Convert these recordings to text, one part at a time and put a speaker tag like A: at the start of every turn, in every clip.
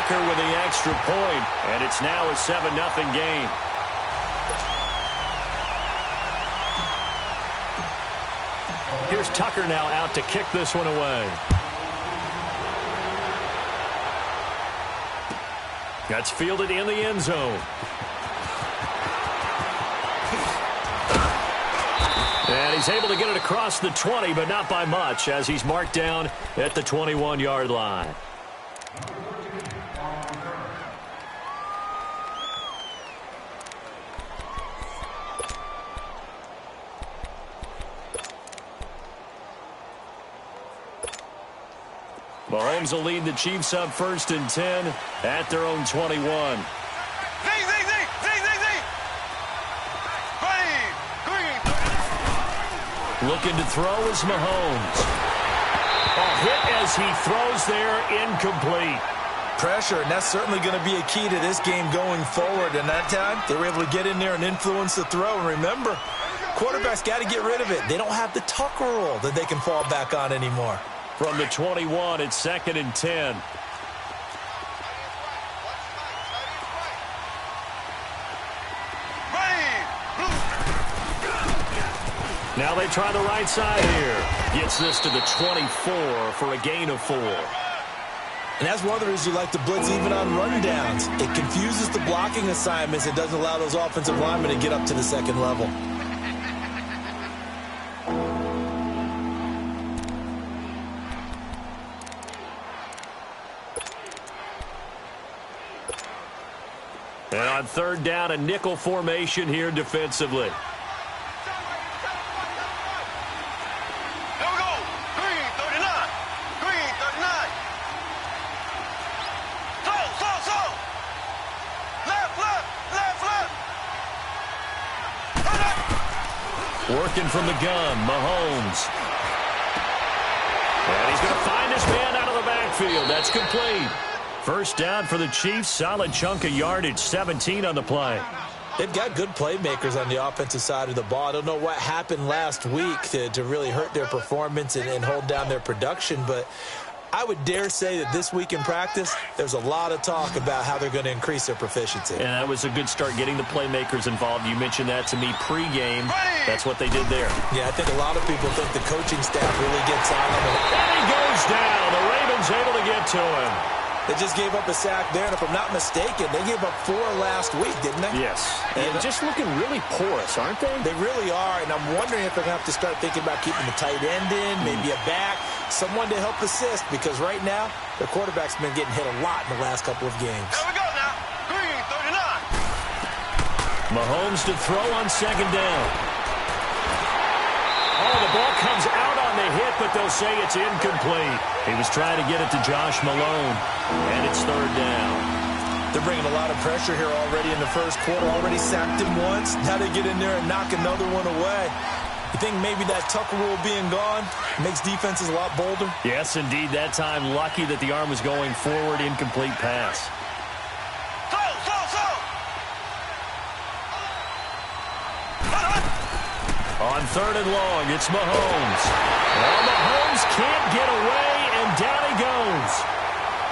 A: Tucker with the extra point, and it's now a 7-0 game. Here's Tucker now out to kick this one away. That's fielded in the end zone. And he's able to get it across the 20, but not by much, as he's marked down at the 21-yard line. Mahomes will lead the Chiefs up 1st and 10 at their own 21. Looking to throw is Mahomes. A hit as he throws there, incomplete.
B: Pressure, and that's certainly going to be a key to this game going forward. And that time, they were able to get in there and influence the throw. And remember, quarterbacks got to get rid of it. They don't have the Tucker rule that they can fall back on anymore.
A: From the 21, it's 2nd and 10. Now they try the right side here. Gets this to the 24 for a gain of 4.
B: And that's one of the reasons you like to blitz even on rundowns. It confuses the blocking assignments. It doesn't allow those offensive linemen to get up to the second level.
A: And on 3rd down, a nickel formation here defensively. Working from the gun, Mahomes. And he's going to find his man out of the backfield. That's complete. 1st down for the Chiefs. Solid chunk of yardage, 17 on the play.
B: They've got good playmakers on the offensive side of the ball. I don't know what happened last week to really hurt their performance and hold down their production, but I would dare say that this week in practice, there's a lot of talk about how they're going to increase their proficiency.
A: And that was a good start, getting the playmakers involved. You mentioned that to me pregame. That's what they did there.
B: Yeah, I think a lot of people think the coaching staff really gets on them.
A: And he goes down. The Ravens able to get to him.
B: They just gave up a sack there, and if I'm not mistaken, they gave up 4 last week, didn't they?
A: Yes. And just looking really porous, aren't they?
B: They really are, and I'm wondering if they're going to have to start thinking about keeping the tight end in, maybe a back, someone to help assist, because right now, their quarterback's been getting hit a lot in the last couple of games.
C: There we go now. Green, 39.
A: Mahomes to throw on 2nd down. Oh, the ball comes out on the hit, but they'll say it's incomplete. He was trying to get it to Josh Malone, and it's 3rd down.
B: They're bringing a lot of pressure here already in the first quarter. Already sacked him once. Now they get in there and knock another one away. You think maybe that Tucker rule being gone makes defenses a lot bolder?
A: Yes, indeed. That time, lucky that the arm was going forward. Incomplete pass. On 3rd and long, it's Mahomes. Well, Mahomes can't get away, and down he goes.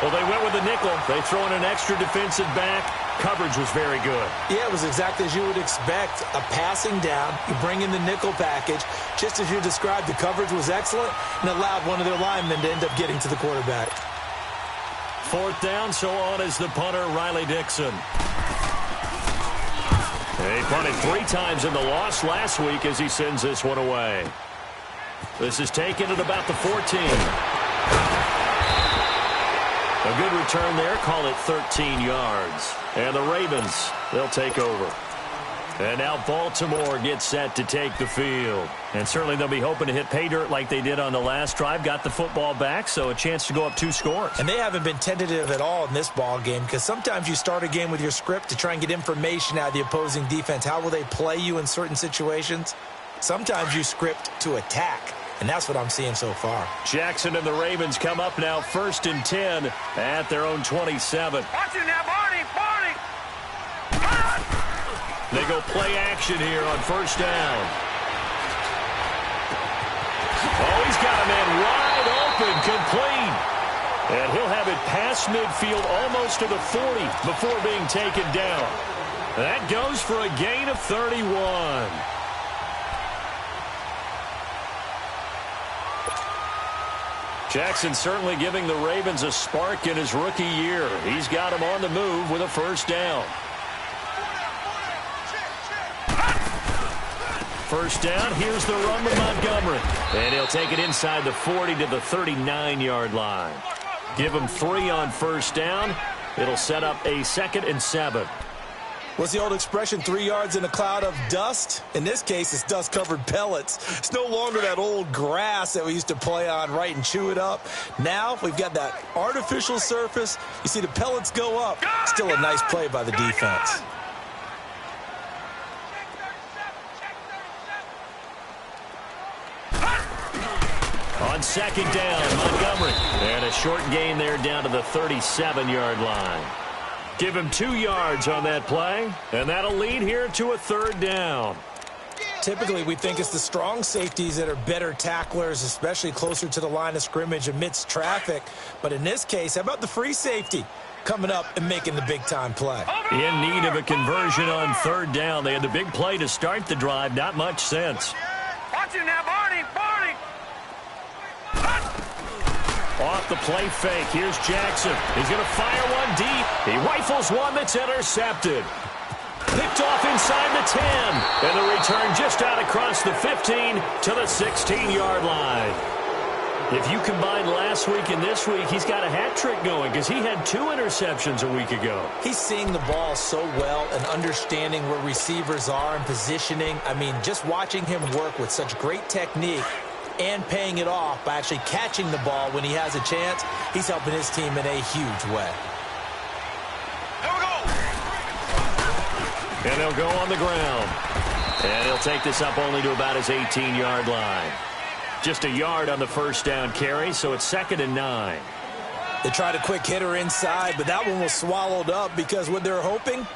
A: Well, they went with the nickel. They throw in an extra defensive back. Coverage was very good.
B: Yeah, it was exactly as you would expect. A passing down. You bring in the nickel package. Just as you described, the coverage was excellent and allowed one of their linemen to end up getting to the quarterback.
A: 4th down, so on is the punter, Riley Dixon. He punted 3 times in the loss last week as he sends this one away. This is taken at about the 14. A good return there. Call it 13 yards. And the Ravens, they'll take over. And now Baltimore gets set to take the field. And certainly they'll be hoping to hit pay dirt like they did on the last drive. Got the football back, so a chance to go up 2 scores.
B: And they haven't been tentative at all in this ball game, because sometimes you start a game with your script to try and get information out of the opposing defense. How will they play you in certain situations? Sometimes you script to attack. And that's what I'm seeing so far.
A: Jackson and the Ravens come up now 1st and 10 at their own 27.
C: Watch it now, Barney.
A: They go play action here on 1st down. Oh, he's got a man wide open, complete. And he'll have it past midfield almost to the 40 before being taken down. That goes for a gain of 31. Jackson certainly giving the Ravens a spark in his rookie year. He's got him on the move with a first down. First down, here's the run with Montgomery. And he'll take it inside the 40 to the 39-yard line. Give him 3 on first down. It'll set up a 2nd and 7.
B: What's the old expression, 3 yards in a cloud of dust? In this case, it's dust-covered pellets. It's no longer that old grass that we used to play on, right, and chew it up. Now we've got that artificial surface. You see the pellets go up. Still a nice play by the defense.
A: On second down, Montgomery. And a short gain there down to the 37-yard line. Give him 2 yards on that play, and that'll lead here to a 3rd down.
B: Typically, we think it's the strong safeties that are better tacklers, especially closer to the line of scrimmage amidst traffic. But in this case, how about the free safety coming up and making the big-time play?
A: In need of a conversion on 3rd down. They had the big play to start the drive. Not much sense.
C: Watch it now, Barney.
A: Off the play fake. Here's Jackson. He's going to fire one deep. He rifles one that's intercepted. Picked off inside the 10. And the return just out across the 15 to the 16-yard line. If you combine last week and this week, he's got a hat trick going because he had 2 interceptions a week ago.
B: He's seeing the ball so well and understanding where receivers are and positioning. I mean, just watching him work with such great technique and paying it off by actually catching the ball when he has a chance, he's helping his team in a huge way.
C: Here we go.
A: And they'll go on the ground. And he'll take this up only to about his 18-yard line. Just a yard on the first down carry, so it's 2nd and 9.
B: They tried a quick hitter inside, but that one was swallowed up because what they're hoping,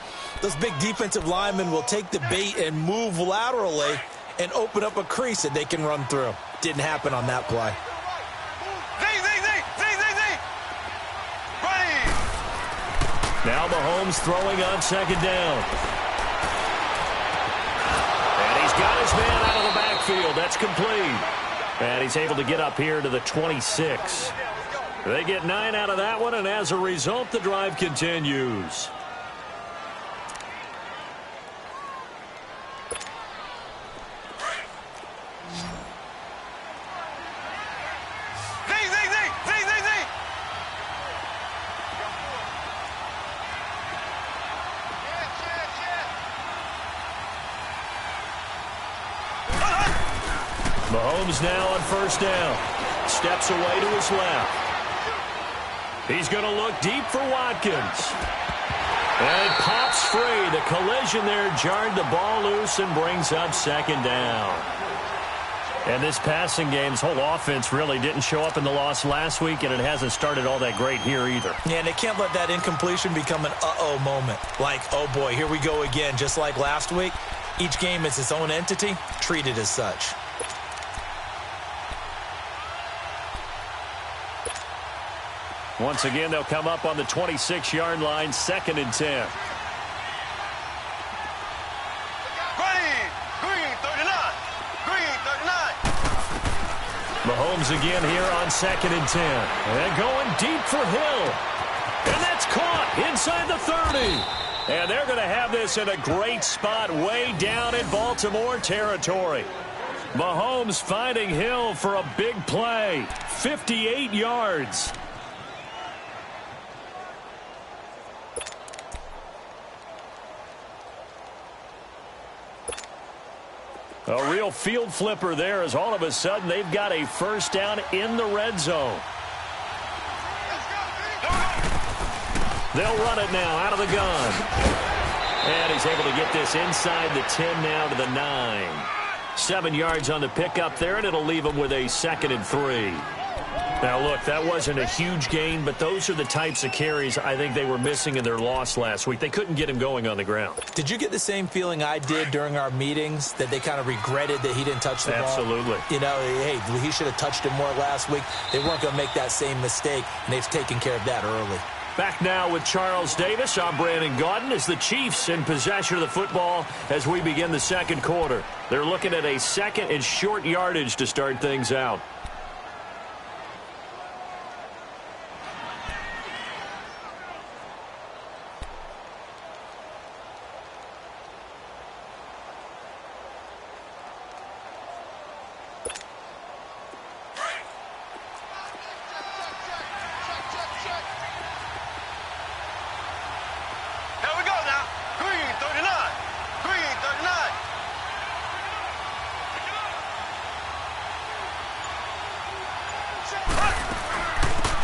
B: those big defensive linemen will take the bait and move laterally and open up a crease that they can run through. Didn't happen on that play.
A: Now Mahomes throwing on 2nd down. And he's got his man out of the backfield. That's complete. And he's able to get up here to the 26. They get 9 out of that one, and as a result, the drive continues. Mahomes now on first down. Steps away to his left. He's going to look deep for Watkins. And it pops free. The collision there jarred the ball loose and brings up 2nd down. And this passing game's whole offense really didn't show up in the loss last week, and it hasn't started all that great here either.
B: Yeah, and they can't let that incompletion become an uh-oh moment. Like, oh boy, here we go again. Just like last week, each game is its own entity, treated as such.
A: Once again, they'll come up on the 26-yard line, 2nd and 10.
C: Green, 39.
A: Mahomes again here on 2nd and 10. And going deep for Hill. And that's caught inside the 30. And they're going to have this in a great spot way down in Baltimore territory. Mahomes finding Hill for a big play. 58 yards. A real field flipper there as all of a sudden they've got a first down in the red zone. They'll run it now out of the gun. And he's able to get this inside the 10 now to the 9. 7 yards on the pickup there, and it'll leave him with a 2nd and 3. Now, look, that wasn't a huge gain, but those are the types of carries I think they were missing in their loss last week. They couldn't get him going on the ground.
B: Did you get the same feeling I did during our meetings, that they kind of regretted that he didn't touch the ball?
A: Absolutely.
B: You know, hey, he should have touched it more last week. They weren't going to make that same mistake, and they've taken care of that early.
A: Back now with Charles Davis. I'm Brandon Gaudin as the Chiefs in possession of the football as we begin the second quarter. They're looking at a second and short yardage to start things out.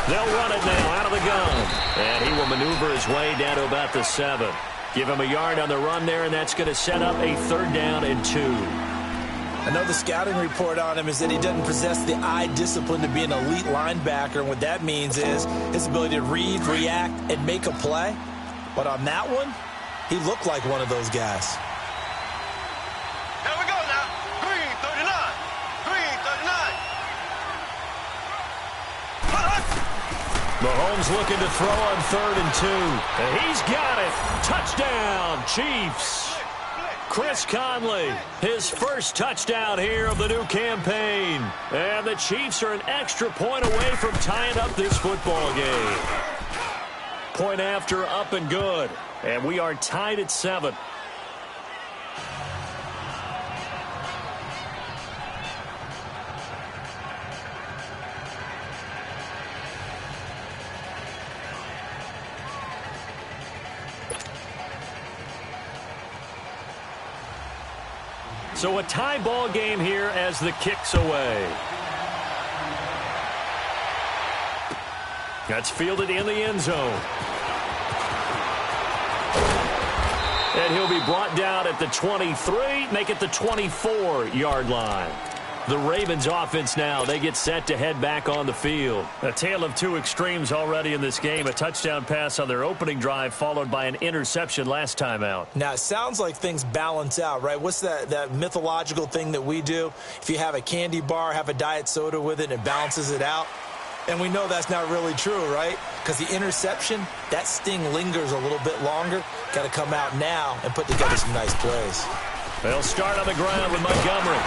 A: They'll run it now out of the gun. And he will maneuver his way down to about the 7. Give him a yard on the run there, and that's going to set up a 3rd down and 2.
B: I know the scouting report on him is that he doesn't possess the eye discipline to be an elite linebacker, and what that means is his ability to read, react, and make a play. But on that one, he looked like one of those guys.
C: Here we go now. Green 39. Green 39.
A: Mahomes looking to throw on 3rd and 2. And he's got it. Touchdown, Chiefs. Chris Conley, his first touchdown here of the new campaign. And the Chiefs are an extra point away from tying up this football game. Point after, up and good. And we are tied at 7. So a tie ball game here as the kick's away. That's fielded in the end zone. And he'll be brought down at the 23, make it the 24-yard line. The Ravens offense now, they get set to head back on the field. A tale of two extremes already in this game. A touchdown pass on their opening drive followed by an interception last time out.
B: Now, it sounds like things balance out, right? What's that mythological thing that we do? If you have a candy bar, have a diet soda with it, and it balances it out. And we know that's not really true, right? Because the interception, that sting lingers a little bit longer. Got to come out now and put together some nice plays.
A: They'll start on the ground with Montgomery.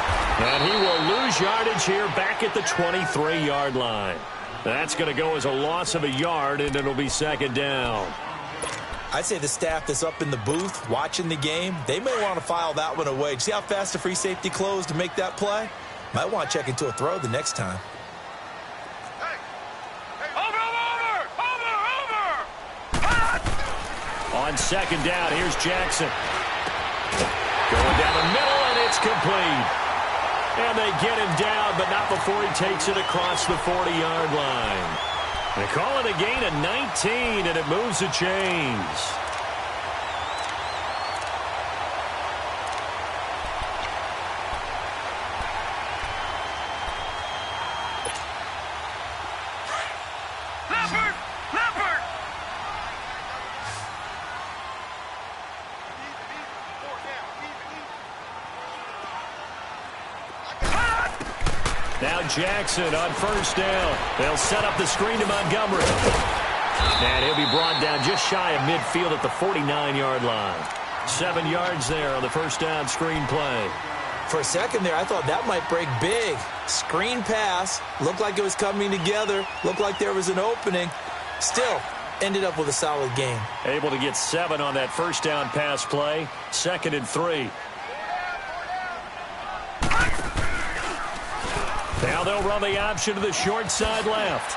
A: And he will lose yardage here back at the 23-yard line. That's going to go as a loss of a yard, and it'll be 2nd down.
B: I'd say the staff that's up in the booth watching the game, they may want to file that one away. See how fast the free safety closed to make that play? Might want to check into a throw the next time.
A: On 2nd down, here's Jackson. Going down the middle, and it's complete. And they get him down, but not before he takes it across the 40-yard line. They call it a gain of 19, and it moves the chains. Now Jackson on 1st down. They'll set up the screen to Montgomery. And he'll be brought down just shy of midfield at the 49-yard line. 7 yards there on the 1st down screen play.
B: For a second there, I thought that might break big. Screen pass. Looked like it was coming together. Looked like there was an opening. Still, ended up with a solid game.
A: Able to get 7 on that 1st down pass play. 2nd and 3. Now they'll run the option to the short side left.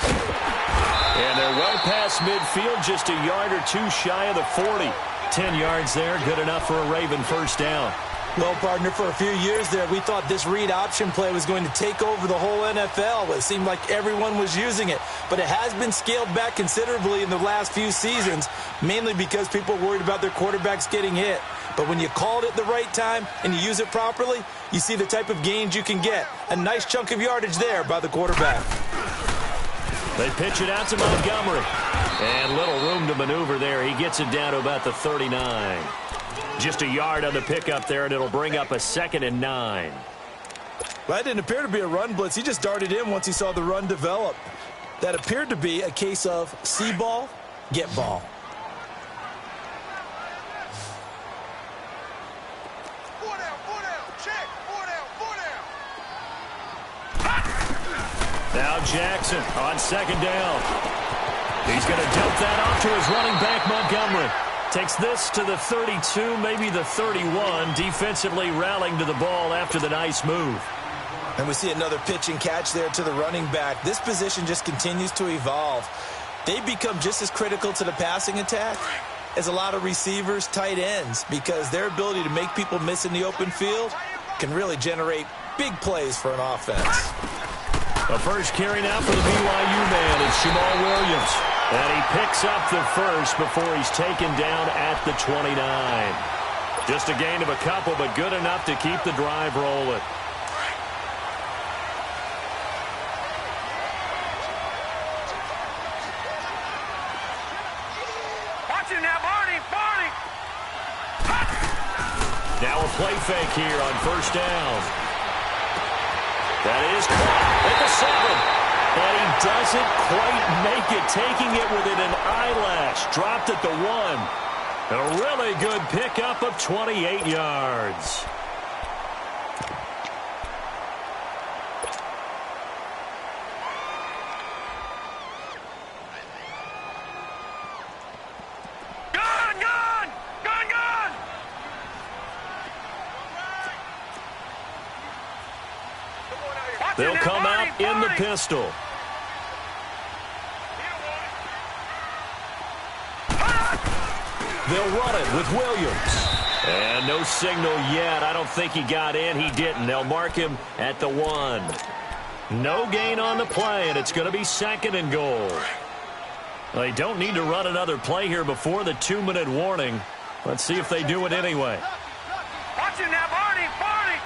A: And they're well past midfield, just a yard or two shy of the 40. 10 yards there, good enough for a Raven 1st down.
B: Well, partner, for a few years there, we thought this read option play was going to take over the whole NFL. It seemed like everyone was using it. But it has been scaled back considerably in the last few seasons, mainly because people are worried about their quarterbacks getting hit. But when you call it at the right time and you use it properly, you see the type of gains you can get. A nice chunk of yardage there by the quarterback.
A: They pitch it out to Montgomery. And little room to maneuver there. He gets it down to about the 39. Just a yard on the pickup there, and it'll bring up a 2nd and 9.
B: Well, that didn't appear to be a run blitz. He just darted in once he saw the run develop. That appeared to be a case of see ball, get ball.
A: Now Jackson on 2nd down. He's going to dump that off to his running back, Montgomery. Takes this to the 32, maybe the 31, defensively rallying to the ball after the nice move.
B: And we see another pitch and catch there to the running back. This position just continues to evolve. They become just as critical to the passing attack as a lot of receivers, tight ends, because their ability to make people miss in the open field can really generate big plays for an offense.
A: The first carry now for the BYU man is Jamal Williams. And he picks up the first before he's taken down at the 29. Just a gain of a couple, but good enough to keep the drive rolling.
C: Watch him now, Barney! Barney!
A: Now a play fake here on 1st down. That is caught at the 7. And he doesn't quite make it, taking it within an eyelash. Dropped at the 1. A really good pickup of 28 yards.
C: Gun! Gun! Gun! Gun!
A: They'll come out in the pistol. They'll run it with Williams. And no signal yet. I don't think he got in. He didn't. They'll mark him at the 1. No gain on the play, and it's going to be 2nd and goal. They don't need to run another play here before the 2-minute warning. Let's see if they do it anyway.
C: Watch him now, Barney! Barney!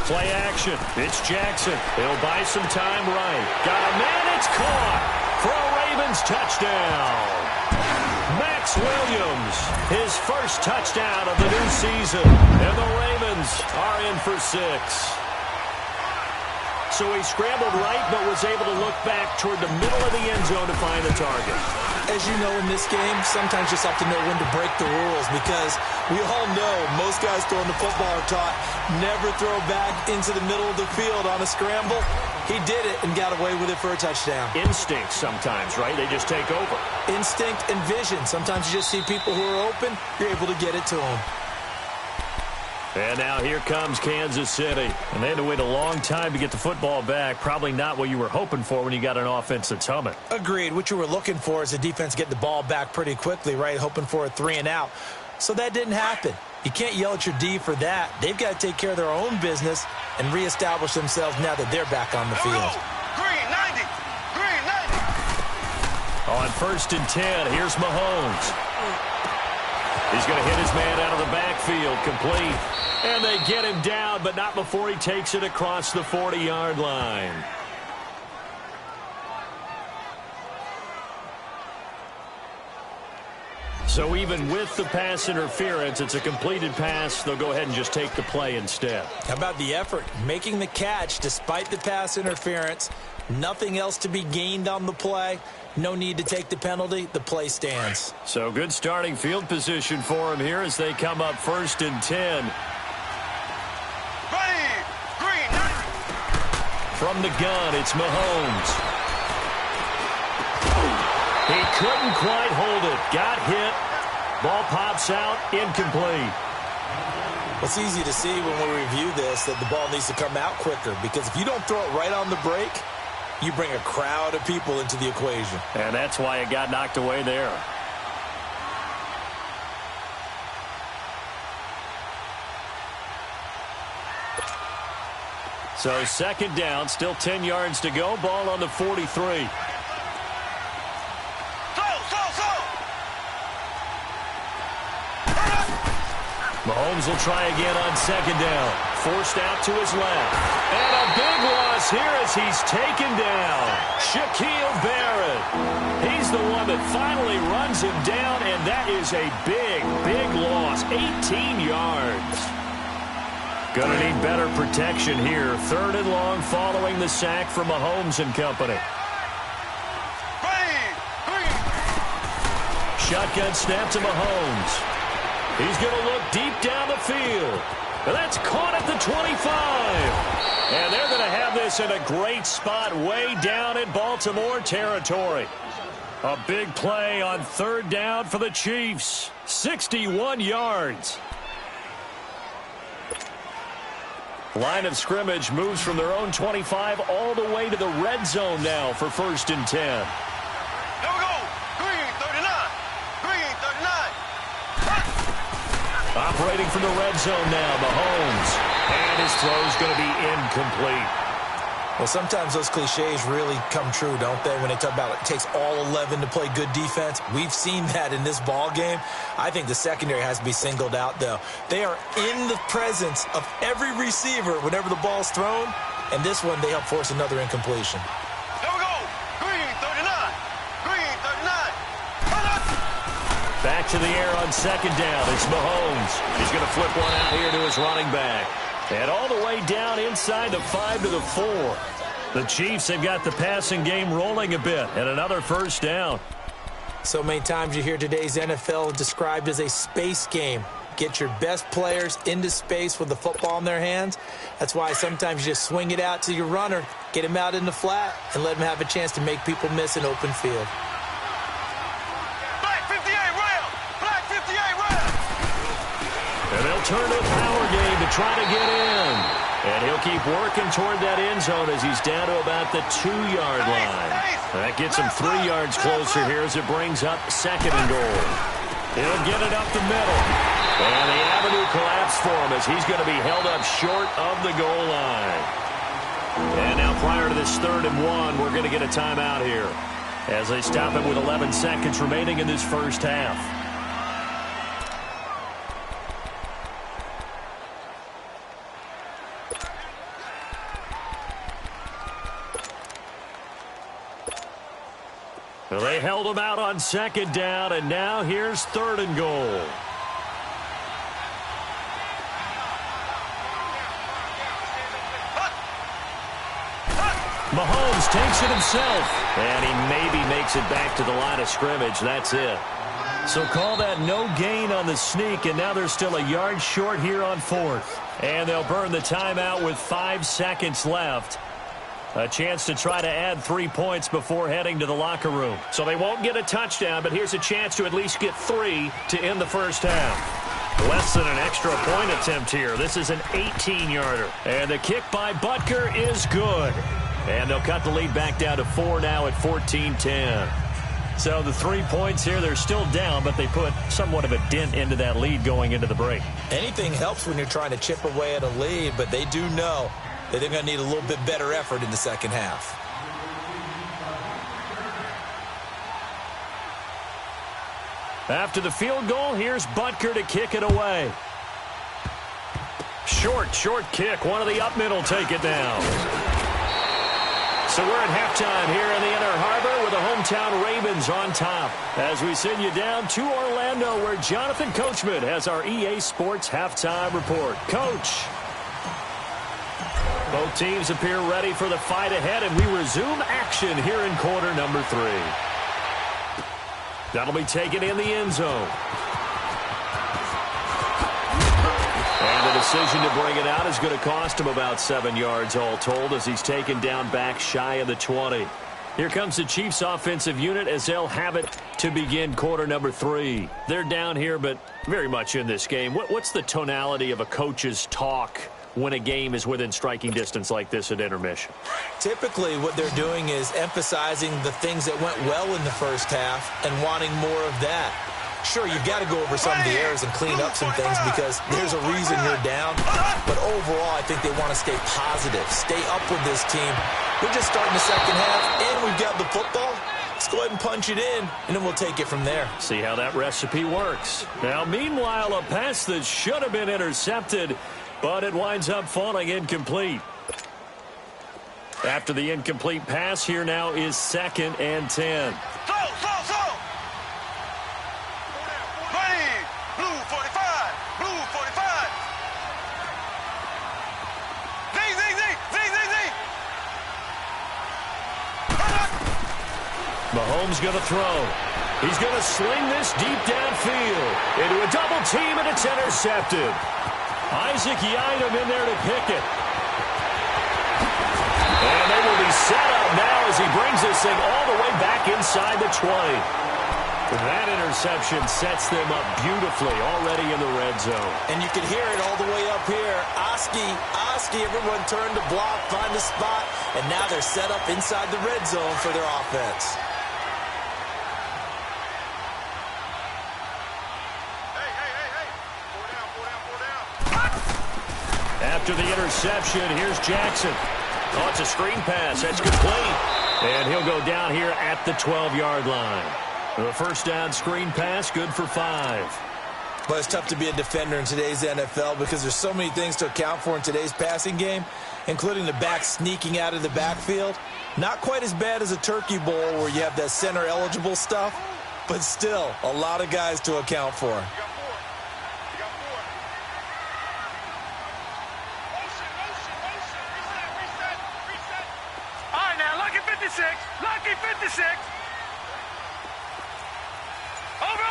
A: Play action. It's Jackson. He'll buy some time right. Got a man. It's caught for a Ravens touchdown. Max Williams, his first touchdown of the new season. And the Ravens are in for 6. So he scrambled right, but was able to look back toward the middle of the end zone to find the target.
B: As you know, in this game, sometimes you just have to know when to break the rules, because we all know most guys throwing the football are taught never throw back into the middle of the field on a scramble. He did it and got away with it for a touchdown.
A: Instinct sometimes, right? They just take over.
B: Instinct and vision. Sometimes you just see people who are open, you're able to get it to them.
A: And now here comes Kansas City. And they had to wait a long time to get the football back. Probably not what you were hoping for when you got an offense that's humming.
B: Agreed. What you were looking for is the defense get the ball back pretty quickly, right? Hoping for a 3 and out. So that didn't happen. You can't yell at your D for that. They've got to take care of their own business and reestablish themselves now that they're back on the field.
C: Green 90! Green 90!
A: On 1st and 10, here's Mahomes. He's going to hit his man out of the backfield, complete. And they get him down, but not before he takes it across the 40-yard line. So even with the pass interference, it's a completed pass. They'll go ahead and just take the play instead.
B: How about the effort? Making the catch despite the pass interference. Nothing else to be gained on the play. No need to take the penalty. The play stands.
A: So good starting field position for him here as they come up 1st and 10.
C: Ready! Green 90!
A: From the gun, it's Mahomes. He couldn't quite hold it. Got hit. Ball pops out. Incomplete.
B: It's easy to see when we review this that the ball needs to come out quicker, because if you don't throw it right on the break, you bring a crowd of people into the equation.
A: And that's why it got knocked away there. So 2nd down, still 10 yards to go. Ball on the 43. Mahomes will try again on 2nd down. forced out to his left. And a big loss here as he's taken down. Shaquille Barrett. He's the one that finally runs him down, and that is a big, big loss. 18 yards. Going to need better protection here. 3rd and long following the sack from Mahomes and company. Shotgun snap to Mahomes. He's going to look deep down the field. And that's caught at the 25. And they're going to have this in a great spot way down in Baltimore territory. A big play on 3rd down for the Chiefs. 61 yards. Line of scrimmage moves from their own 25 all the way to the red zone now for 1st and 10.
C: Here we go. Green 39. Green 39.
A: Operating from the red zone now, Mahomes. And his throw's going to be incomplete.
B: Well, sometimes those cliches really come true, don't they? When they talk about it takes all 11 to play good defense. We've seen that in this ball game. I think the secondary has to be singled out, though. They are in the presence of every receiver whenever the ball's thrown. And this one, they help force another incompletion.
C: Here we go. Green 39. Green 39.
A: Back to the air on 2nd down. It's Mahomes. He's going to flip one out here to his running back. And all the way down inside the 5 to the 4. The Chiefs have got the passing game rolling a bit. And another 1st down.
B: So many times you hear today's NFL described as a space game. Get your best players into space with the football in their hands. That's why sometimes you just swing it out to your runner, get him out in the flat, and let him have a chance to make people miss an open field.
C: Black 58 rail. Black 58 rail.
A: And they'll turn to a power game to try to get in. And he'll keep working toward that end zone as he's down to about the 2-yard line. That gets him 3 yards closer here as it brings up 2nd and goal. He'll get it up the middle. And the avenue collapsed for him as he's going to be held up short of the goal line. And now prior to this 3rd and 1, we're going to get a timeout here as they stop it with 11 seconds remaining in this 1st half. Well, they held him out on 2nd down, and now here's 3rd and goal. Mahomes takes it himself, and he maybe makes it back to the line of scrimmage. That's it. So call that no gain on the sneak, and now they're still a yard short here on 4th. And they'll burn the timeout with 5 seconds left. A chance to try to add 3 points before heading to the locker room. So they won't get a touchdown, but here's a chance to at least get 3 to end the 1st half. Less than an extra point attempt here. This is an 18-yarder. And the kick by Butker is good. And they'll cut the lead back down to 4 now at 14-10. So the 3 points here, they're still down, but they put somewhat of a dent into that lead going into the break.
B: Anything helps when you're trying to chip away at a lead, but they do know that they're going to need a little bit better effort in the 2nd half.
A: After the field goal, here's Butker to kick it away. Short kick. One of the up middle take it down. So we're at halftime here in the Inner Harbor with the hometown Ravens on top. As we send you down to Orlando where Jonathan Coachman has our EA Sports halftime report. Coach. Both teams appear ready for the fight ahead, and we resume action here in quarter number 3. That'll be taken in the end zone. And the decision to bring it out is going to cost him about 7 yards all told as he's taken down back shy of the 20. Here comes the Chiefs offensive unit as they'll have it to begin quarter number 3. They're down here, but very much in this game. What's the tonality of a coach's talk when a game is within striking distance like this at intermission?
B: Typically, what they're doing is emphasizing the things that went well in the 1st half and wanting more of that. Sure, you've got to go over some of the errors and clean up some things because there's a reason you're down. But overall, I think they want to stay positive, stay up with this team. We're just starting the 2nd half, and we've got the football. Let's go ahead and punch it in, and then we'll take it from there.
A: See how that recipe works. Now, meanwhile, a pass that should have been intercepted but it winds up falling incomplete. After the incomplete pass, here now is 2nd and 10.
C: Slow. Ready. Blue 45. Blue 45. Z.
A: Mahomes going to throw. He's going to sling this deep downfield into a double team, and it's intercepted. Isaac Yiadom in there to pick it. And they will be set up now as he brings this thing all the way back inside the 20. That interception sets them up beautifully already in the red zone.
B: And you can hear it all the way up here. Oski, everyone turned to block, find a spot, and now they're set up inside the red zone for their offense.
A: After the interception, here's Jackson. Oh, it's a screen pass. That's complete. And he'll go down here at the 12-yard line. The first down screen pass, good for 5.
B: But it's tough to be a defender in today's NFL because there's so many things to account for in today's passing game, including the back sneaking out of the backfield. Not quite as bad as a turkey bowl where you have that center-eligible stuff, but still a lot of guys to account for.
C: Lucky 56. Over.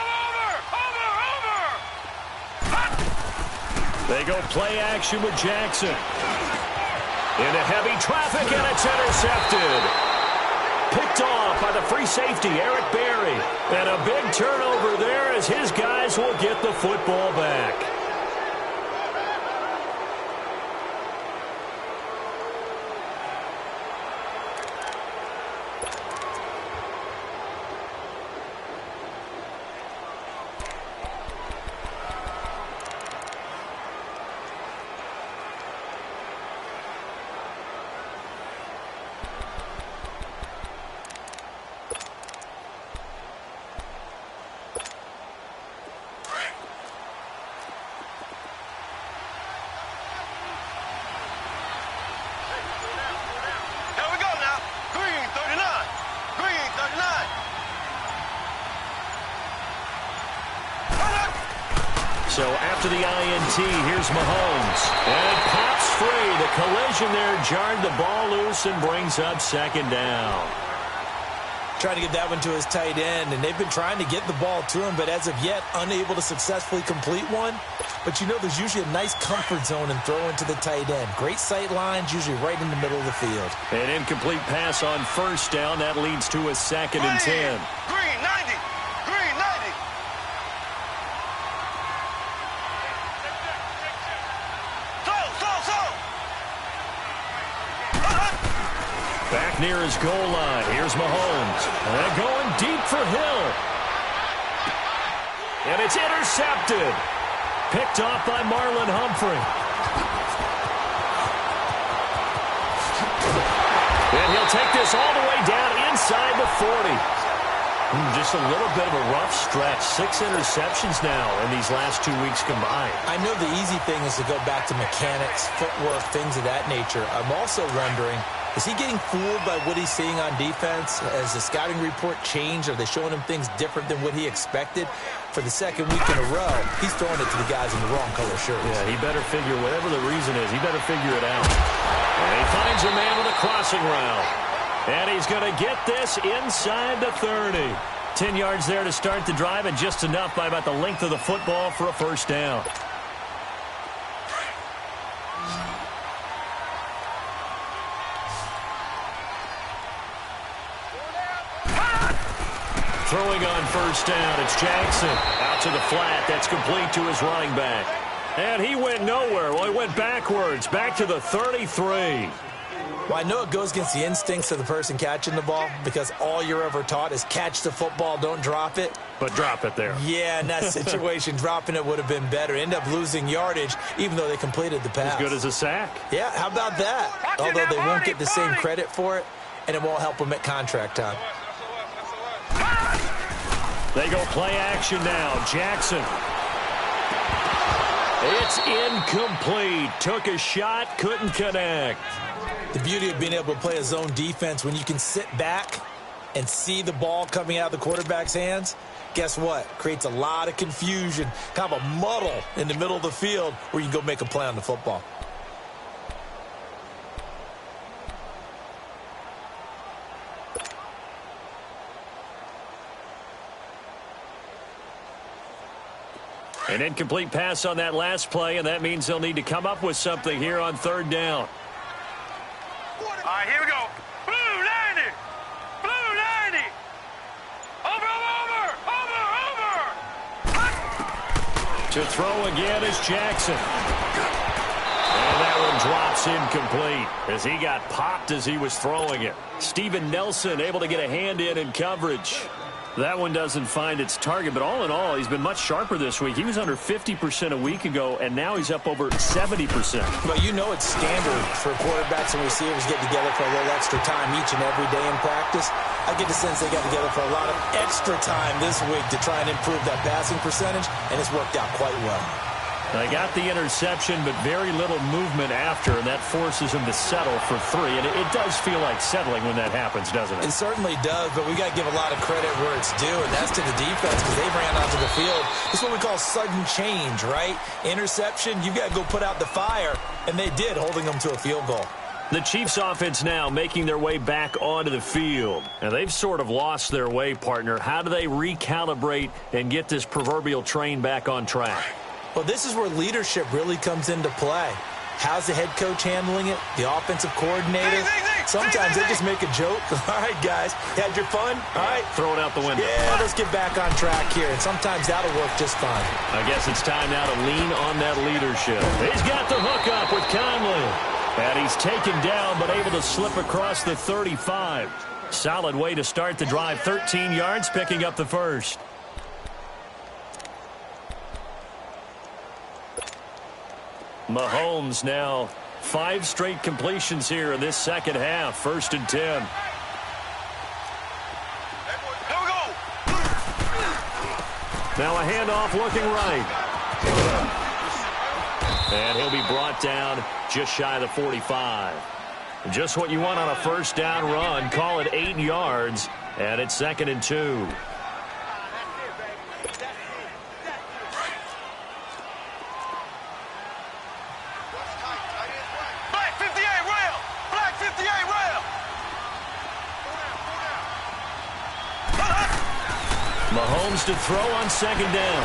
A: They go play action with Jackson. Into heavy traffic, and it's intercepted. Picked off by the free safety, Eric Berry. And a big turnover there as his guys will get the football back. So after the INT, here's Mahomes. And it pops free. The collision there jarred the ball loose and brings up 2nd down.
B: Trying to get that one to his tight end, and they've been trying to get the ball to him, but as of yet, unable to successfully complete one. But you know there's usually a nice comfort zone in throwing to the tight end. Great sight lines, usually right in the middle of the field.
A: An incomplete pass on 1st down. That leads to a 2nd and 10.
C: Green 90. Green 90. Slow.
A: Back near his goal line. Here's Mahomes. And going deep for Hill. And it's intercepted. Picked off by Marlon Humphrey. And he'll take this all the way down inside the 40. Just a little bit of a rough stretch. 6 interceptions now in these last 2 weeks combined.
B: I know the easy thing is to go back to mechanics, footwork, things of that nature. I'm also wondering, is he getting fooled by what he's seeing on defense? Has the scouting report changed? Are they showing him things different than what he expected? For the 2nd week in a row, he's throwing it to the guys in the wrong color shirts.
A: Yeah, he better figure, whatever the reason is, he better figure it out. And he finds a man with a crossing route. And he's going to get this inside the 30. 10 yards there to start the drive, and just enough by about the length of the football for a 1st down. Throwing on 1st down, it's Jackson. Out to the flat, that's complete to his running back. And he went nowhere. Well, he went backwards, back to the 33.
B: Well, I know it goes against the instincts of the person catching the ball because all you're ever taught is catch the football, don't drop it.
A: But drop it there.
B: Yeah, in that situation, dropping it would have been better. End up losing yardage, even though they completed the pass.
A: As good as a sack.
B: Yeah, how about that? Although they won't get the same credit for it, and it won't help them at contract time.
A: They go play action now. Jackson. It's incomplete. Took a shot, couldn't connect.
B: The beauty of being able to play a zone defense when you can sit back and see the ball coming out of the quarterback's hands, guess what? Creates a lot of confusion, kind of a muddle in the middle of the field where you can go make a play on the football.
A: An incomplete pass on that last play, and that means they'll need to come up with something here on third down.
C: All right, here we go. Blue 90. Blue 90. Over.
A: To throw again is Jackson. And that one drops incomplete as he got popped as he was throwing it. Steven Nelson able to get a hand in coverage. That one doesn't find its target, but all in all, he's been much sharper this week. He was under 50% a week ago, and now he's up over 70%.
B: Well, you know it's standard for quarterbacks and receivers get together for a little extra time each and every day in practice. I get the sense they got together for a lot of extra time this week to try and improve that passing percentage, and it's worked out quite well.
A: They got the interception, but very little movement after, and that forces them to settle for 3. And it does feel like settling when that happens, doesn't it?
B: It certainly does, but we got to give a lot of credit where it's due, and that's to the defense because they ran onto the field. It's what we call sudden change, right? Interception, you've got to go put out the fire, and they did, holding them to a field goal.
A: The Chiefs offense now making their way back onto the field. And they've sort of lost their way, partner. How do they recalibrate and get this proverbial train back on track?
B: Well, this is where leadership really comes into play. How's the head coach handling it? The offensive coordinator? Sometimes they just make a joke. All right, guys, had your fun? All right.
A: Throw it out the window.
B: Yeah, let's get back on track here. And sometimes that'll work just fine.
A: I guess it's time now to lean on that leadership. He's got the hook up with Conley. And he's taken down but able to slip across the 35. Solid way to start the drive. 13 yards, picking up the first. Mahomes now 5 straight completions here in this second half. 1st and 10.
C: Here we go.
A: Now a handoff looking right. And he'll be brought down just shy of the 45. Just what you want on a first down run. Call it 8 yards. And it's 2nd and 2. Mahomes to throw on 2nd down.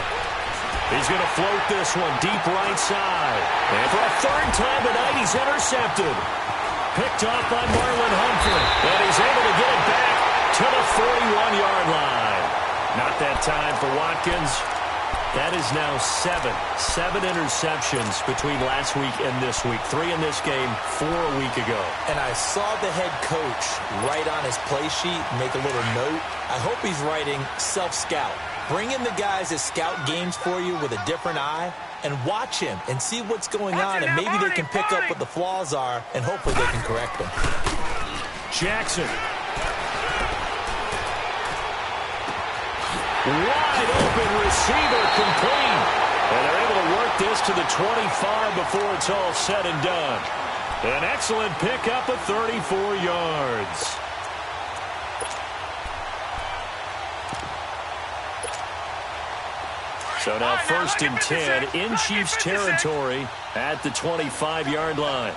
A: He's going to float this one deep right side. And for a 3rd time tonight, he's intercepted. Picked off by Marlon Humphrey. And he's able to get it back to the 41-yard line. Not that time for Watkins. That is now 7 interceptions between last week and this week. 3 in this game, 4 a week ago.
B: And I saw the head coach write on his play sheet, make a little note. I hope he's writing self-scout. Bring in the guys that scout games for you with a different eye and watch him and see what's going on, and maybe they can pick up what the flaws are, and hopefully they can correct them.
A: Jackson. Wide open receiver complete. And they're able to work this to the 25 before it's all said and done. An excellent pickup of 34 yards. So now 1st and 10 in Chiefs territory at the 25-yard line.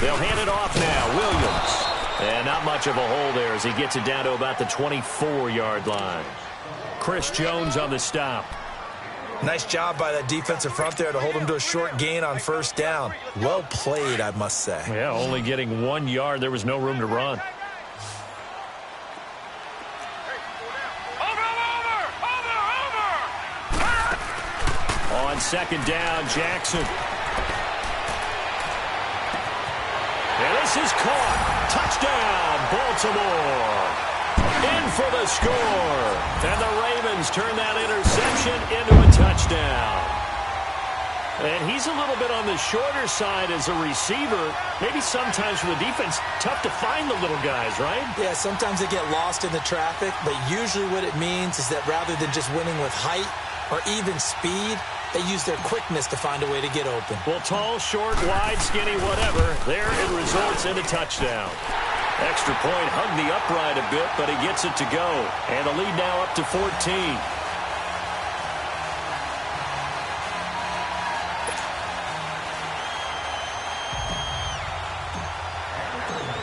A: They'll hand it off now. Williams. And not much of a hole there as he gets it down to about the 24-yard line. Chris Jones on the stop.
B: Nice job by that defensive front there to hold him to a short gain on 1st down. Well played, I must say.
A: Yeah, only getting 1 yard. There was no room to run. On 2nd down, Jackson. And this is caught. Touchdown, Baltimore. In for the score. And the Ravens turn that interception into a touchdown. And he's a little bit on the shorter side as a receiver. Maybe sometimes for the defense, tough to find the little guys, right?
B: Yeah, sometimes they get lost in the traffic, but usually what it means is that rather than just winning with height or even speed, they use their quickness to find a way to get open.
A: Well, tall, short, wide, skinny, whatever, there it results in a touchdown. Extra point, hung the upright a bit, but he gets it to go. And the lead now up to 14.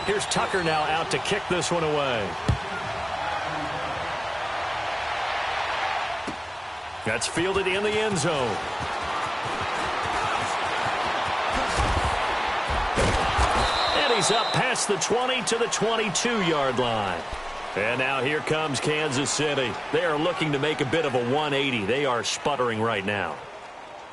A: Here's Tucker now out to kick this one away. That's fielded in the end zone. And he's up past the 20 to the 22-yard line. And now here comes Kansas City. They are looking to make a bit of a 180. They are sputtering right now.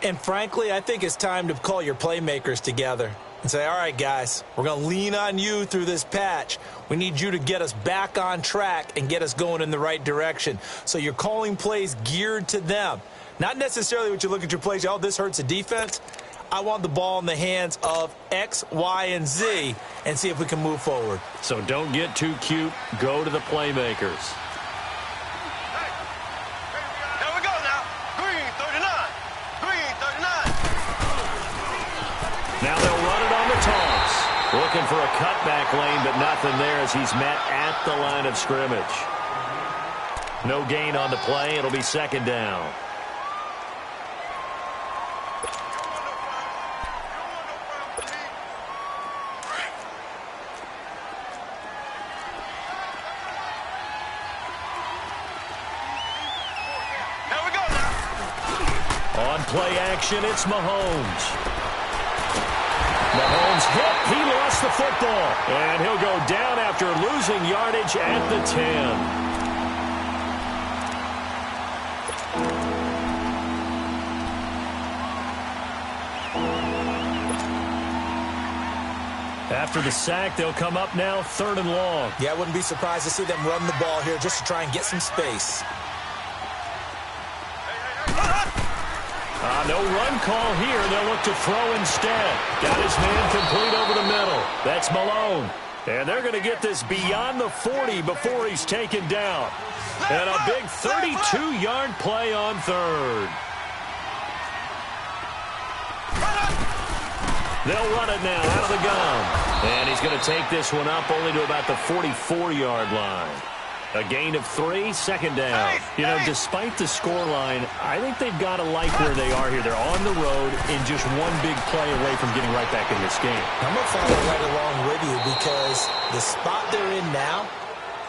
B: And frankly, I think it's time to call your playmakers together and say, all right, guys, we're going to lean on you through this patch. We need you to get us back on track and get us going in the right direction. So you're calling plays geared to them. Not necessarily what you look at your plays, oh, this hurts the defense. I want the ball in the hands of X, Y, and Z and see if we can move forward.
A: So don't get too cute. Go to the playmakers.
C: Here we go now. Green 39. Green 39.
A: Now they'll run it on the toss. Looking for a cutback lane, but nothing there as he's met at the line of scrimmage. No gain on the play. It'll be second down.
C: Here we go now.
A: On play action, it's Mahomes. Mahomes hit. He lost the football. And he'll go down after losing yardage at the 10. After the sack, they'll come up now 3rd and long.
B: Yeah, I wouldn't be surprised to see them run the ball here just to try and get some space.
A: No run call here. They'll look to throw instead. Got his man complete over the middle. That's Malone. And they're going to get this beyond the 40 before he's taken down. And a big 32-yard play on 3rd. They'll run it now out of the gun. And he's going to take this one up only to about the 44-yard line. A gain of 3, second down. You know, despite the scoreline, I think they've got to like where they are here. They're on the road and just one big play away from getting right back in this game.
B: I'm going to follow right along with you because the spot they're in now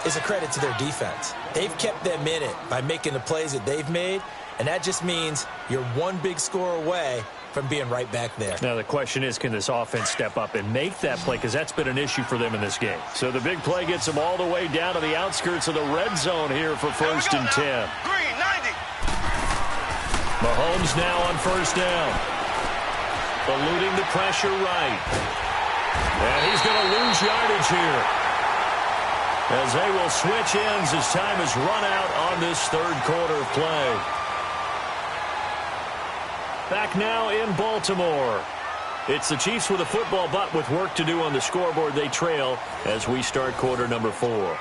B: is a credit to their defense. They've kept them in it by making the plays that they've made, and that just means you're one big score away from being right back there.
A: Now the question is, can this offense step up and make that play? Because that's been an issue for them in this game. So the big play gets them all the way down to the outskirts of the red zone here for 1st and 10.
C: Green 90.
A: Mahomes now on 1st down. Eluding the pressure right. And he's going to lose yardage here, as they will switch ends as time has run out on this 3rd quarter of play. Back now in Baltimore. It's the Chiefs with a football, but with work to do on the scoreboard, they trail as we start quarter number 4.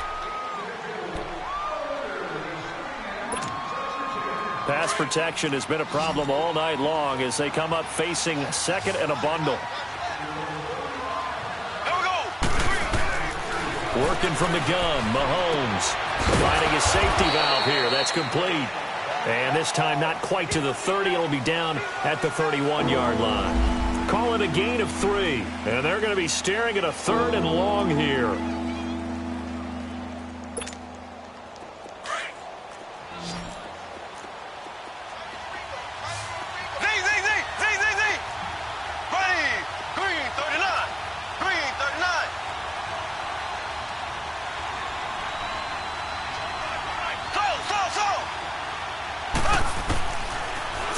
A: Pass protection has been a problem all night long as they come up facing 2nd and a bundle.
C: Here we go.
A: Working from the gun, Mahomes finding his safety valve here. That's complete. And this time not quite to the 30. It'll be down at the 31-yard line. Call it a gain of 3. And they're going to be staring at a 3rd and long here.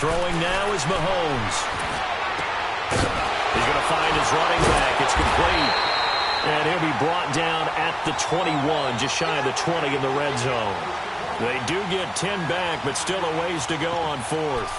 A: Throwing now is Mahomes. He's going to find his running back. It's complete. And he'll be brought down at the 21, just shy of the 20 in the red zone. They do get 10 back, but still a ways to go on 4th.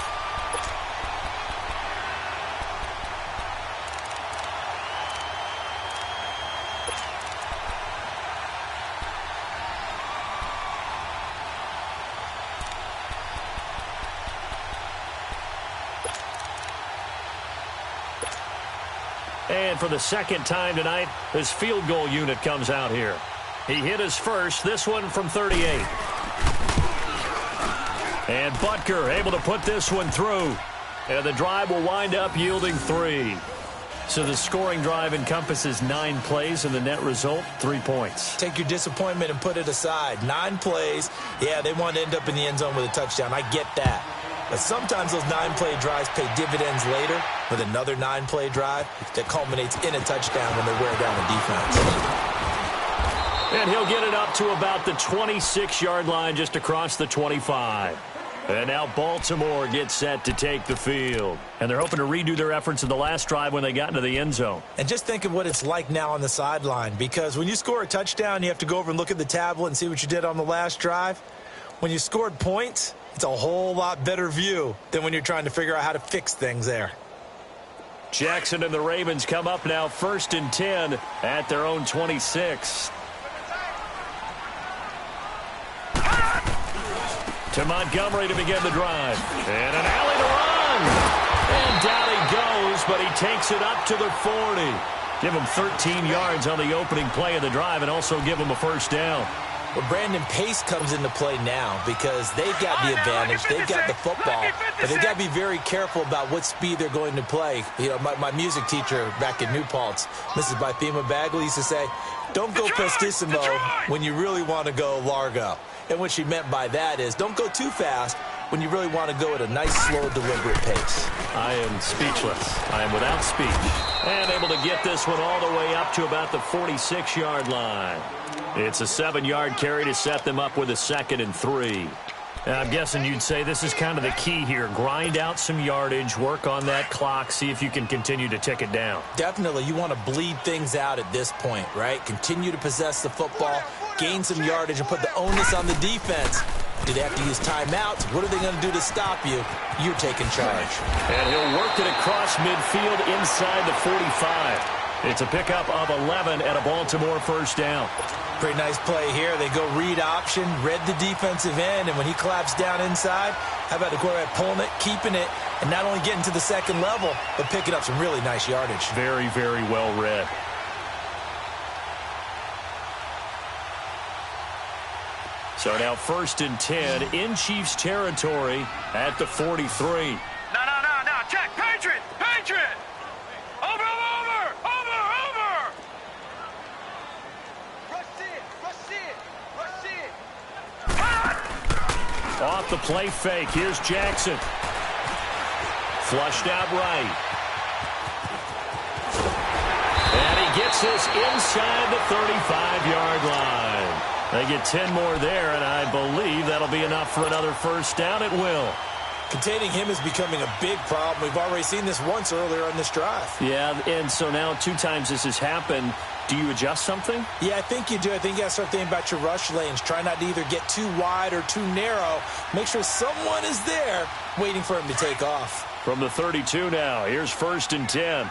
A: And for the second time tonight, his field goal unit comes out here. He hit his first, this one from 38. And Butker able to put this one through. And the drive will wind up yielding 3. So the scoring drive encompasses 9 plays, and the net result, 3 points.
B: Take your disappointment and put it aside. 9 plays. Yeah, they want to end up in the end zone with a touchdown. I get that. But sometimes those 9-play drives pay dividends later with another 9-play drive that culminates in a touchdown when they wear down the defense.
A: And he'll get it up to about the 26-yard line, just across the 25. And now Baltimore gets set to take the field. And they're hoping to redo their efforts in the last drive when they got into the end zone.
B: And just think of what it's like now on the sideline, because when you score a touchdown, you have to go over and look at the tablet and see what you did on the last drive. When you scored points, it's a whole lot better view than when you're trying to figure out how to fix things there.
A: Jackson and the Ravens come up now 1st and 10 at their own 26. To Montgomery to begin the drive. And an alley to run. And down he goes, but he takes it up to the 40. Give him 13 yards on the opening play of the drive and also give him a first down.
B: Well, Brandon, pace comes into play now because they've got the advantage. They've got the football. But they've got to be very careful about what speed they're going to play. You know, my music teacher back in New Paltz, Mrs. Bythema Bagley, used to say, don't go prestissimo when you really want to go largo. And what she meant by that is don't go too fast when you really want to go at a nice, slow, deliberate pace.
A: I am speechless. I am without speech. And able to get this one all the way up to about the 46-yard line. It's a 7-yard carry to set them up with a 2nd and 3. I'm guessing you'd say this is kind of the key here. Grind out some yardage, work on that clock, see if you can continue to tick it down.
B: Definitely. You want to bleed things out at this point, right? Continue to possess the football, gain some yardage, and put the onus on the defense. Do they have to use timeouts? What are they going to do to stop you? You're taking charge.
A: And he'll work it across midfield inside the 45. It's a pickup of 11 and a Baltimore first down.
B: Pretty nice play here. They go read option, read the defensive end, and when he claps down inside, how about the quarterback pulling it, keeping it, and not only getting to the second level, but picking up some really nice yardage.
A: Very, very well read. So now 1st and 10 in Chiefs territory at the 43.
C: No, check, Patriot! Over! Rush it!
A: Off the play fake, here's Jackson. Flushed out right. And he gets this inside the 35-yard line. They get 10 more there, and I believe that'll be enough for another first down. It will.
B: Containing him is becoming a big problem. We've already seen this once earlier on this drive.
A: Yeah, and so now 2 times this has happened. Do you adjust something?
B: Yeah, I think you do. I think you got to start thinking about your rush lanes. Try not to either get too wide or too narrow. Make sure someone is there waiting for him to take off.
A: From the 32 now, here's 1st and 10.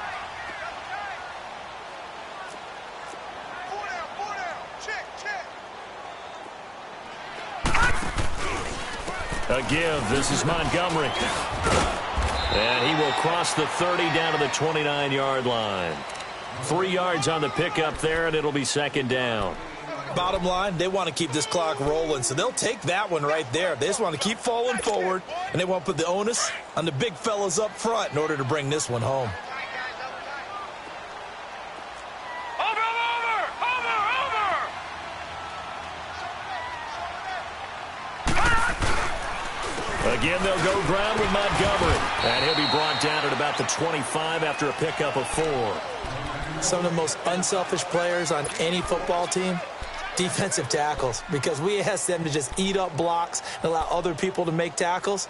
A: A give. This is Montgomery. And he will cross the 30 down to the 29-yard line. 3 yards on the pickup there, and it'll be 2nd down.
B: Bottom line, they want to keep this clock rolling, so they'll take that one right there. They just want to keep falling forward, and they want to put the onus on the big fellas up front in order to bring this one home.
A: Again, they'll go ground with Montgomery. And he'll be brought down at about the 25 after a pickup of 4.
B: Some of the most unselfish players on any football team, defensive tackles, because we ask them to just eat up blocks and allow other people to make tackles.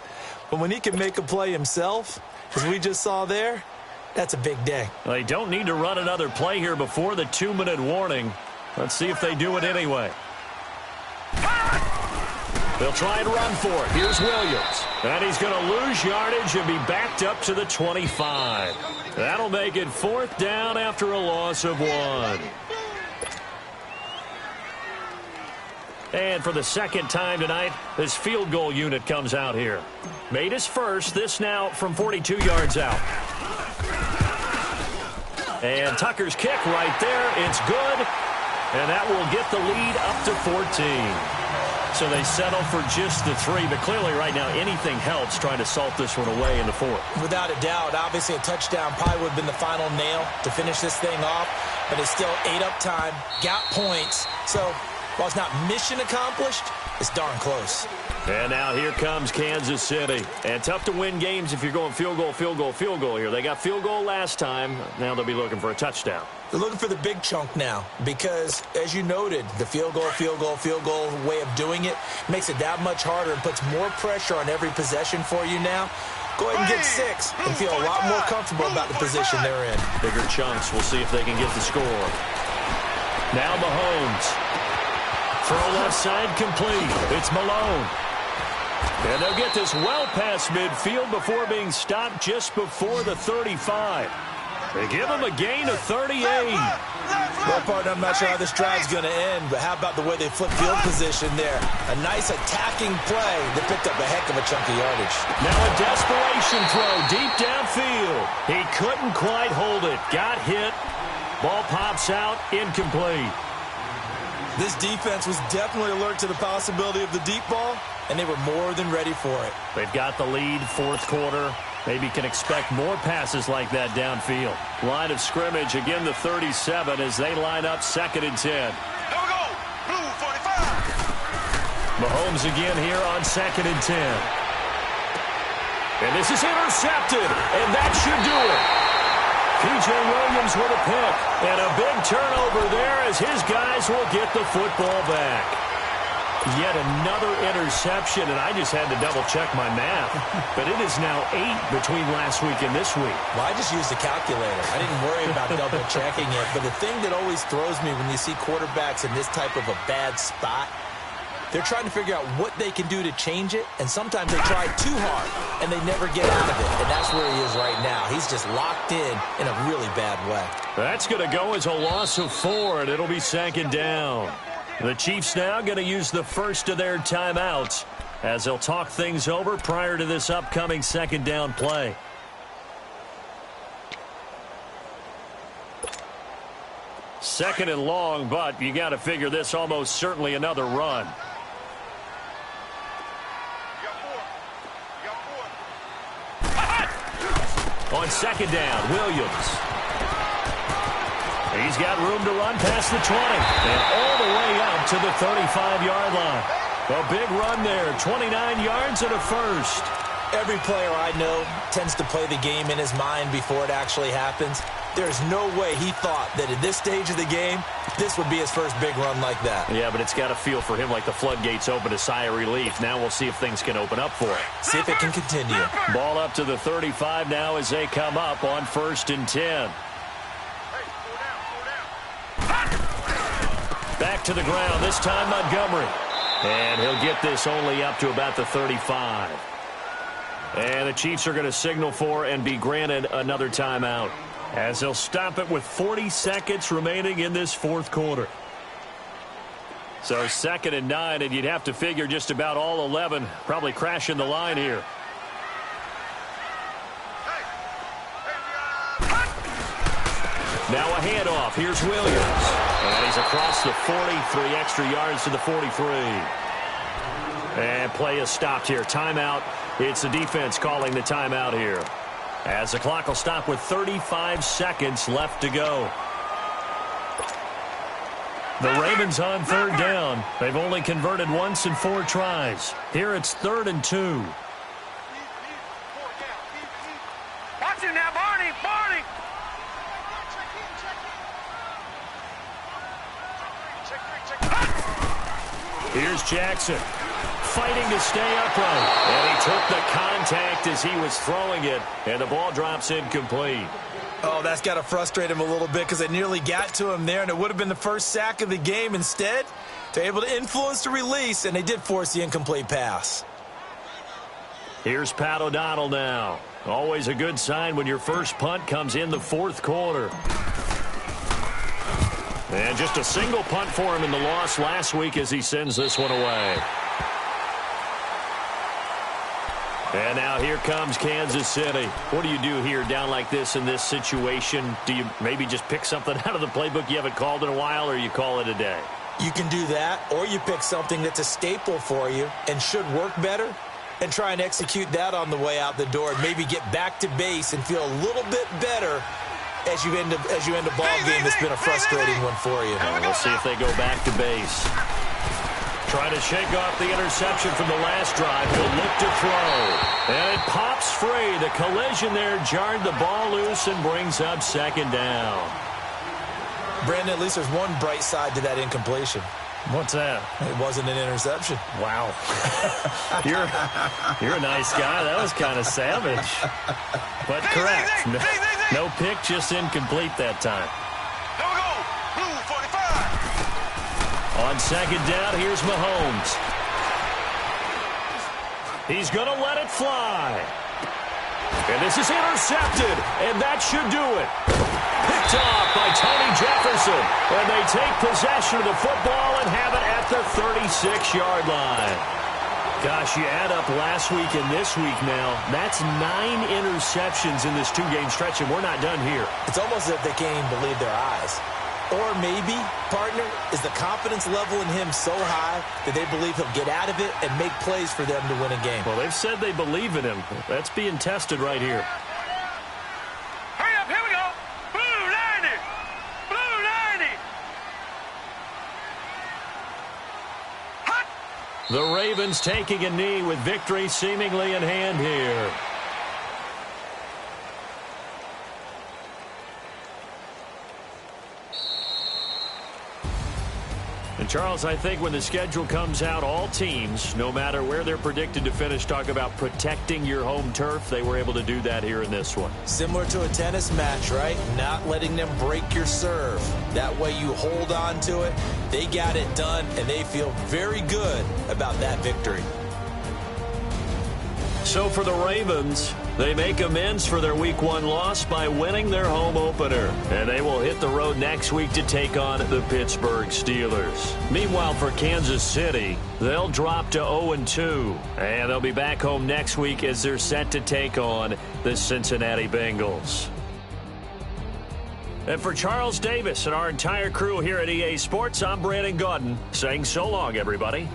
B: But when he can make a play himself, as we just saw there, that's a big day.
A: They don't need to run another play here before the 2-minute warning. Let's see if they do it anyway. They'll try and run for it. Here's Williams. And he's going to lose yardage and be backed up to the 25. That'll make it 4th down after a loss of 1. And for the 2nd time tonight, this field goal unit comes out here. Made his first, this now from 42 yards out. And Tucker's kick right there. It's good. And that will get the lead up to 14. So they settle for just the 3. But clearly right now anything helps trying to salt this one away in the 4th.
B: Without a doubt. Obviously a touchdown probably would have been the final nail to finish this thing off. But it's still 8 up time. Got points. So while it's not mission accomplished, it's darn close.
A: And now here comes Kansas City. And tough to win games if you're going field goal, field goal, field goal here. They got field goal last time. Now they'll be looking for a touchdown.
B: They're looking for the big chunk now because, as you noted, the field goal, field goal, field goal way of doing it makes it that much harder and puts more pressure on every possession for you now. Go ahead and get 6 and feel a lot more comfortable about the position they're in.
A: Bigger chunks. We'll see if they can get the score. Now Mahomes. Throw left side complete. It's Malone. And they'll get this well past midfield before being stopped just before the 35. They give him a gain of 38.
B: Well, partner, I'm not sure how this drive's going to end, but how about the way they flip field position there? A nice attacking play that picked up a heck of a chunk of yardage.
A: Now a desperation throw deep downfield. He couldn't quite hold it. Got hit. Ball pops out. Incomplete.
B: This defense was definitely alert to the possibility of the deep ball, and they were more than ready for it.
A: They've got the lead, 4th quarter. Maybe can expect more passes like that downfield. Line of scrimmage, again the 37 as they line up 2nd and 10.
C: There we go. Blue 45.
A: Mahomes again here on 2nd and 10. And this is intercepted, and that should do it. P.J. Williams with a pick, and a big turnover there as his guys will get the football back. Yet another interception, and I just had to double-check my math. But it is now 8 between last week and this week.
B: Well, I just used a calculator. I didn't worry about double-checking it. But the thing that always throws me when you see quarterbacks in this type of a bad spot, they're trying to figure out what they can do to change it, and sometimes they try too hard, and they never get out of it. And that's where he is right now. He's just locked in a really bad way.
A: That's going to go as a loss of 4, and it'll be 2nd down. The Chiefs now going to use the first of their timeouts as they'll talk things over prior to this upcoming 2nd down play. Second and long, but you got to figure this almost certainly another run. On 2nd down, Williams. He's got room to run past the 20 and all the way up to the 35-yard line. A big run there, 29 yards and a first.
B: Every player I know tends to play the game in his mind before it actually happens. There's no way he thought that at this stage of the game, this would be his first big run like that.
A: Yeah, but it's got to feel for him like the floodgates open, a sigh of relief. Now we'll see if things can open up for him.
B: See if it can continue.
A: Ball up to the 35 now as they come up on 1st and 10. Back to the ground, this time Montgomery. And he'll get this only up to about the 35. And the Chiefs are going to signal for and be granted another timeout, as they'll stop it with 40 seconds remaining in this 4th quarter. So 2nd and 9, and you'd have to figure just about all 11 probably crashing the line here. Now a handoff. Here's Williams. And he's across the 40, 3 extra yards to the 43. And play is stopped here. Timeout. It's the defense calling the timeout here, as the clock will stop with 35 seconds left to go. The Ravens on 3rd down. They've only converted once in 4 tries. Here it's 3rd and 2.
C: Watch it now, Barney. Barney.
A: Here's Jackson, fighting to stay upright. And he took the contact as he was throwing it, and the ball drops incomplete.
B: Oh, that's got to frustrate him a little bit because they nearly got to him there, and it would have been the first sack of the game. Instead, they're able to influence the release, and they did force the incomplete pass.
A: Here's Pat O'Donnell now. Always a good sign when your first punt comes in the 4th quarter. And just a single punt for him in the loss last week as he sends this one away. And now here comes Kansas City. What do you do here down like this in this situation? Do you maybe just pick something out of the playbook you haven't called in a while, or you call it a day?
B: You can do that, or you pick something that's a staple for you and should work better and try and execute that on the way out the door and maybe get back to base and feel a little bit better as you end a ball game that's been a frustrating one for you.
A: We'll see if they go back to base. Trying to shake off the interception from the last drive. He'll look to throw. And it pops free. The collision there jarred the ball loose and brings up second down.
B: Brandon, at least there's one bright side to that incompletion.
A: What's that?
B: It wasn't an interception.
A: Wow. You're a nice guy. That was kind of savage. But correct. No pick, just incomplete that time.
C: Here we go. Blue 45.
A: On second down, here's Mahomes. He's going to let it fly. And this is intercepted, and that should do it. Picked off by Tony Jefferson. And they take possession of the football and have it at the 36-yard line. Gosh, you add up last week and this week now. That's 9 interceptions in this two-game stretch, and we're not done here.
B: It's almost as if they can't even believe their eyes. Or maybe, partner, is the confidence level in him so high that they believe he'll get out of it and make plays for them to win a game.
A: Well, they've said they believe in him. That's being tested right here.
C: Hurry up. Here we go. Blue 90. Blue 90. Hot.
A: The Ravens taking a knee with victory seemingly in hand here. And Charles, I think when the schedule comes out, all teams, no matter where they're predicted to finish, talk about protecting your home turf. They were able to do that here in this one.
B: Similar to a tennis match, right? Not letting them break your serve. That way you hold on to it. They got it done, and they feel very good about that victory.
A: So for the Ravens, they make amends for their Week 1 loss by winning their home opener. And they will hit the road next week to take on the Pittsburgh Steelers. Meanwhile, for Kansas City, they'll drop to 0-2. And they'll be back home next week as they're set to take on the Cincinnati Bengals. And for Charles Davis and our entire crew here at EA Sports, I'm Brandon Gaudin saying so long, everybody.